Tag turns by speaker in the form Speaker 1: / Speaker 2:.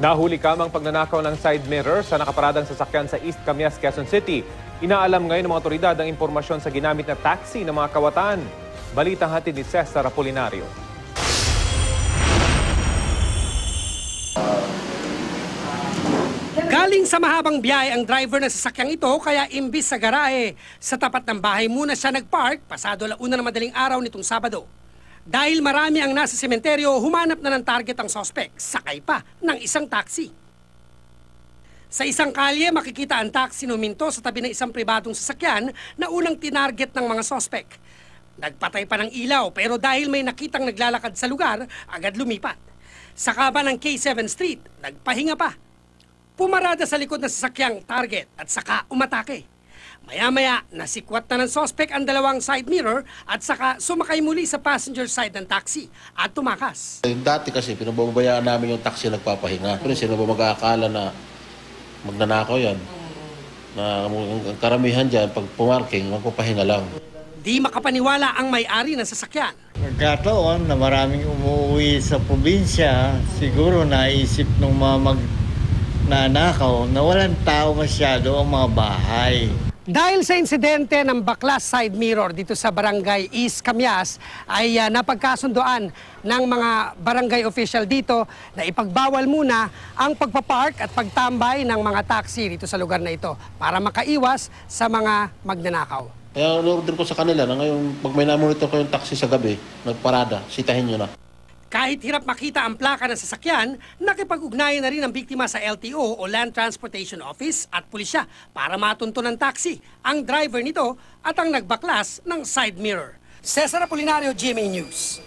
Speaker 1: Nahuli kamang pagnanakaw ng side mirror sa nakaparadang sasakyan sa East Camias, Quezon City. Inaalam ngayon ng mga otoridad ang impormasyon sa ginamit na taxi ng mga kawataan. Balitang hatid ni Cesar Apolinario.
Speaker 2: Galing sa mahabang biyahe ang driver ng sasakyang ito kaya imbis sa garahe, sa tapat ng bahay muna siya nagpark pasado 1:00 ng madaling araw nitong Sabado. Dahil marami ang nasa sementeryo, humanap na ng target ang sospek, sakay pa ng isang taxi. Sa isang kalye, makikita ang taxi numinto sa tabi ng isang pribadong sasakyan na unang tinarget ng mga sospek. Nagpatay pa ng ilaw pero dahil may nakitang naglalakad sa lugar, agad lumipat. Sa kaba ng K7 Street, nagpahinga pa. Pumarada sa likod ng sasakyang target at saka umatake. Maya-maya, nasikwat na ng sospek ang dalawang side mirror at saka sumakay muli sa passenger side ng taxi at tumakas.
Speaker 3: Dati kasi pinababayaan namin yung taxi nagpapahinga. Pero sino ba mag-aakala na magnanakaw yan? Na ang karamihan dyan, pag pumarking, magpapahinga lang.
Speaker 2: Di makapaniwala ang may-ari ng sasakyan.
Speaker 4: Nagkataon na maraming umuwi sa probinsya, siguro naisip ng mga magnanakaw na walang tao masyado ang mga bahay.
Speaker 2: Dahil sa insidente ng baklas side mirror dito sa barangay East Camias ay napagkasundoan ng mga barangay official dito na ipagbawal muna ang pagpapark at pagtambay ng mga taxi dito sa lugar na ito para makaiwas sa mga magnanakaw.
Speaker 3: Kaya order ko sa kanila na ngayon, pag may namonitor ko yung taxi sa gabi, nagparada, sitahin nyo na.
Speaker 2: Kahit hirap makita ang plaka ng sasakyan, nakipag-ugnayan na rin ang biktima sa LTO o Land Transportation Office at pulisya para matunto ng taxi ang driver nito at ang nagbaklas ng side mirror. Cesar Apolinario, GMA News.